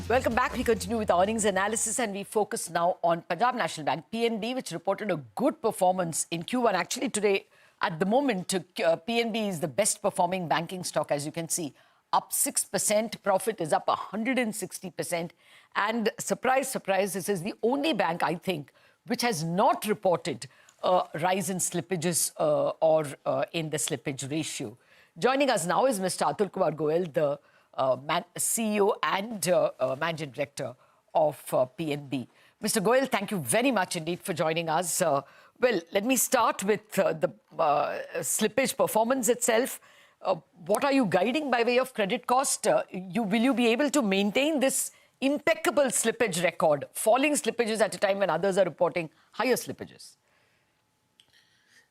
Welcome back. We continue with earnings analysis and we focus now on Punjab National Bank, PNB, which reported a good performance in Q1. Actually, today, at the moment, PNB is the best performing banking stock, as you can see. Up 6%, profit is up 160%. And surprise, surprise, this is the only bank, I think, which has not reported a rise in slippages or in the slippage ratio. Joining us now is Mr. Atul Kumar Goel, the CEO and Managing Director of PNB. Mr. Goel, thank you very much indeed for joining us. Well, let me start with the slippage performance itself. What are you guiding by way of credit cost? Will you be able to maintain this impeccable slippage record, falling slippages at a time when others are reporting higher slippages?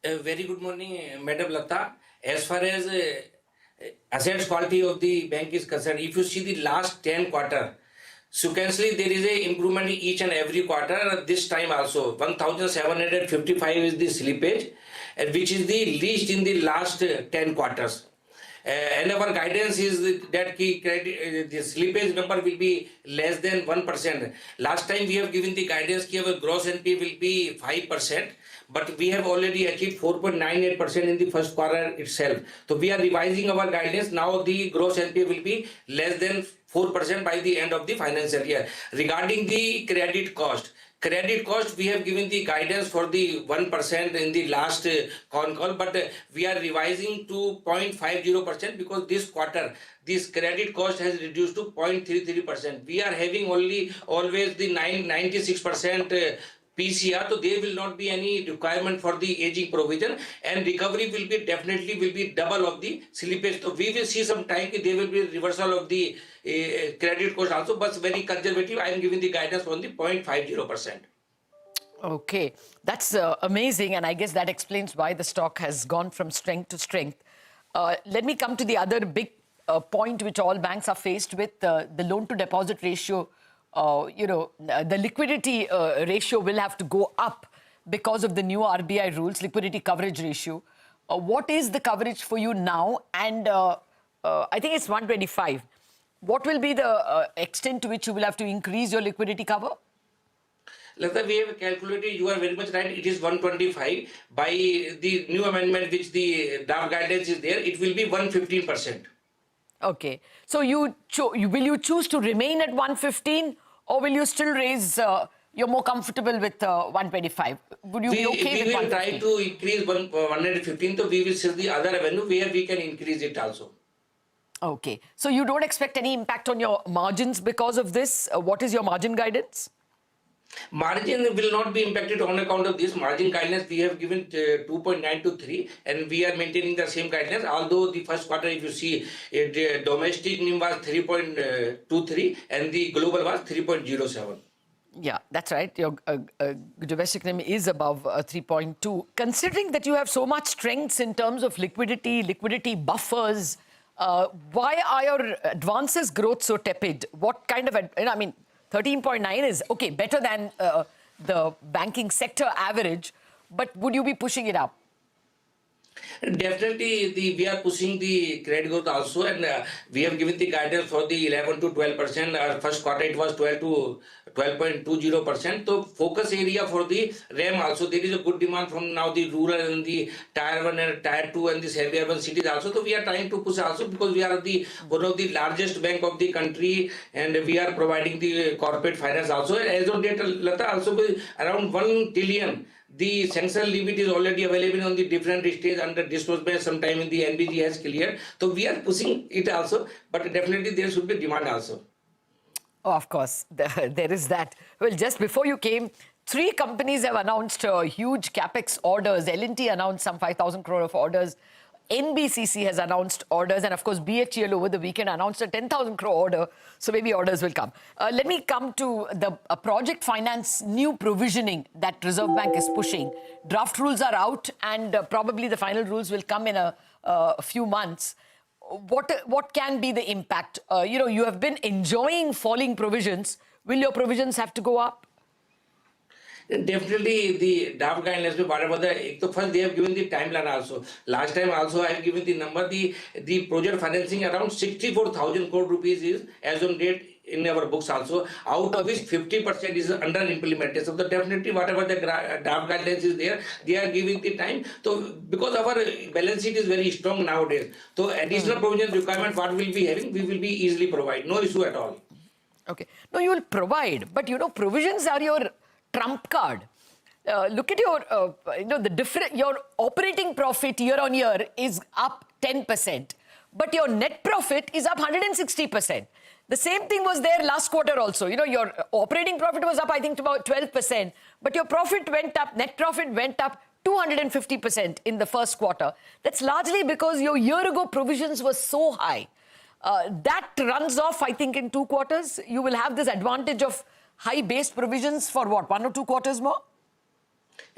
Very good morning, Madam Latha. As far as asset quality of the bank is concerned, if you see the last 10 quarters, sequentially there is a improvement in each and every quarter. This time also 1,755 is the slippage, which is the least in the last 10 quarters. And our guidance is that the slippage number will be less than 1%. Last time we have given the guidance that our gross NPA will be 5%, but we have already achieved 4.98% in the first quarter itself. So we are revising our guidance. Now the gross NPA will be less than 4% by the end of the financial year. Regarding the credit cost, we have given the guidance for the 1% in the last con call, but we are revising to 0.50% because this quarter this credit cost has reduced to 0.33%. We are having always the 96% PCR, so there will not be any requirement for the aging provision, and recovery will be definitely double of the slippage. So we will see some time there will be reversal of the credit cost also, but very conservative. I am giving the guidance on the 0.50%. Okay, that's amazing, and I guess that explains why the stock has gone from strength to strength. Let me come to the other big point which all banks are faced with, the loan-to-deposit ratio. The liquidity ratio will have to go up because of the new RBI rules, liquidity coverage ratio. What is the coverage for you now? And I think it's 125. What will be the extent to which you will have to increase your liquidity cover? Latha, we have calculated, you are very much right, it is 125. By the new amendment which the draft guidance is there, it will be 115%. Okay. So will you choose to remain at 115 or will you still raise, you're more comfortable with 125? Would you be okay with 115? We will try to increase 115, so we will see the other avenue where we can increase it also. Okay. So you don't expect any impact on your margins because of this? What is your margin guidance? Margin will not be impacted on account of this. Margin guidance we have given 2.9 to 3, and we are maintaining the same guidance. Although the first quarter, if you see, the domestic NIM was 3.23 and the global was 3.07. Yeah, that's right. Your domestic NIM is above 3.2. Considering that you have so much strengths in terms of liquidity buffers, why are your advances growth so tepid? What kind of, 13.9 is, okay, better than the banking sector average, but would you be pushing it up? Definitely, we are pushing the credit growth also, and we have given the guidance for the 11 to 12%. First quarter it was 12 to 12.20%. So focus area for the RAM also, there is a good demand from now the rural and the tier 1 and tier 2 and the semi-urban cities also. So we are trying to push also because we are one of the largest bank of the country, and we are providing the corporate finance also. As of date, Latha, also around 1 trillion. The sanction limit is already available on the different stages under disbursement. Sometime in the NBG has cleared. So we are pushing it also, but definitely there should be demand also. Oh, of course, there is that. Well, just before you came, 3 companies have announced huge capex orders. L&T announced some 5,000 crore of orders. NBCC has announced orders, and of course BHEL over the weekend announced a 10,000 crore order, so maybe orders will come. Let me come to the project finance new provisioning that Reserve Bank is pushing. Draft rules are out, and probably the final rules will come in a few months. What can be the impact? You have been enjoying falling provisions. Will your provisions have to go up? Definitely the draft guidelines, whatever first they have given the timeline also. Last time also I have given the number, the project financing around 64,000 crore rupees is as on date in our books also, out of which 50% is under implementation. So definitely whatever the draft guidelines is there, they are giving the time. So because our balance sheet is very strong nowadays, so additional provision requirement what we'll be having, we will be easily provide. No issue at all. Okay. No, you will provide, but provisions are your trump card. Look at your, your operating profit year on year is up 10%, but your net profit is up 160%. The same thing was there last quarter also. Your operating profit was up, I think, to about 12%, but your profit went up, net profit went up 250% in the first quarter. That's largely because your year ago provisions were so high. That runs off, I think, in 2 quarters. You will have this advantage of high base provisions for what, 1 or 2 quarters more?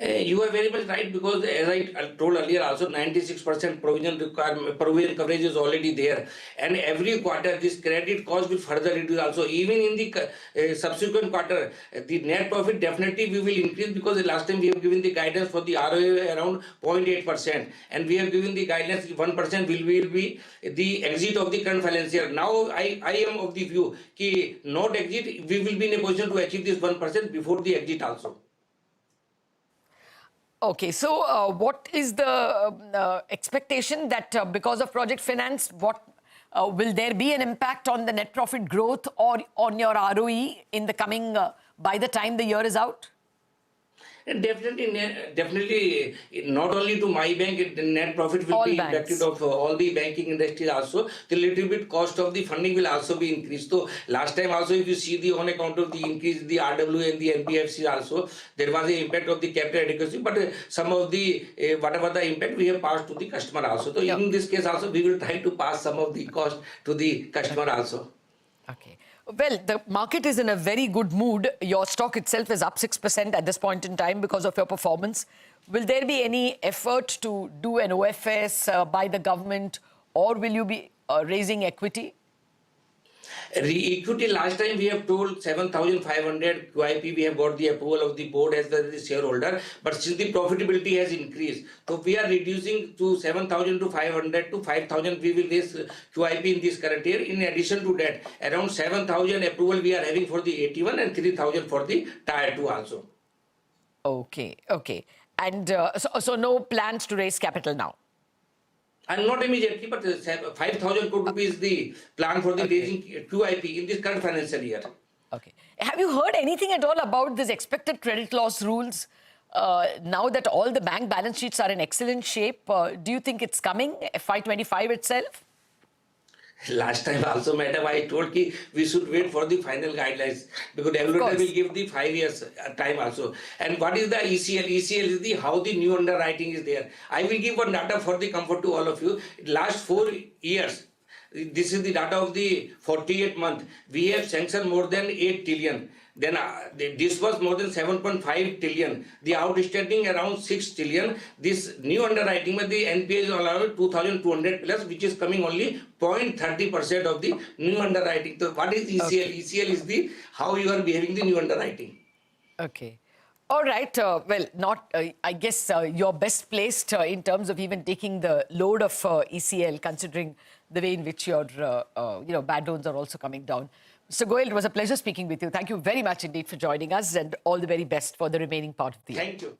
You are very much right, because as I told earlier also, 96% provision coverage is already there, and every quarter this credit cost will further reduce also. Even in the subsequent quarter, the net profit definitely we will increase, because the last time we have given the guidance for the ROA around 0.8%, and we have given the guidance 1% will be the exit of the current financial year. Now I am of the view that not exit, we will be in a position to achieve this 1% before the exit also. Okay, so what is the expectation that because of project finance, will there be an impact on the net profit growth or on your ROE in the coming, by the time the year is out? Definitely, not only to my bank, the net profit will be impacted of all the banking industry also. The little bit cost of the funding will also be increased. So last time also, if you see the on account of the increase the RW and the NBFC also, there was an impact of the capital adequacy, but some of the whatever the impact we have passed to the customer also. So in this case also, we will try to pass some of the cost to the customer also. Okay. Well, the market is in a very good mood. Your stock itself is up 6% at this point in time because of your performance. Will there be any effort to do an OFS by the government, or will you be raising equity? Equity, last time we have told 7,500 QIP, we have got the approval of the board as well as the shareholder, but since the profitability has increased, so we are reducing to 7,500 to 5,000 we will raise QIP in this current year. In addition to that, around 7,000 approval we are having for the 81 and 3,000 for the Tier 2 also. Okay. And so no plans to raise capital now? And not immediately, but 5,000 crore rupees is the plan for the raising QIP in this current financial year. Okay. Have you heard anything at all about this expected credit loss rules? Now that all the bank balance sheets are in excellent shape, do you think it's coming, FY25 itself? Last time also, madam, I told we should wait for the final guidelines, because regulator will give the 5 years time also. And what is the ECL? ECL is the how the new underwriting is there. I will give one data for the comfort to all of you. Last 4 years, this is the data of the 48 month. We have sanctioned more than 8 trillion. Then this was more than 7.5 trillion. The outstanding around 6 trillion. This new underwriting with the NPA is allowed 2,200 plus, which is coming only 0.30% of the new underwriting. So what is ECL? Okay. ECL is the how you are behaving the new underwriting. Okay. All right. I guess you're best placed in terms of even taking the load of ECL, considering the way in which your bad loans are also coming down. Mr. Goel, it was a pleasure speaking with you. Thank you very much indeed for joining us, and all the very best for the remaining part of the year. Thank you.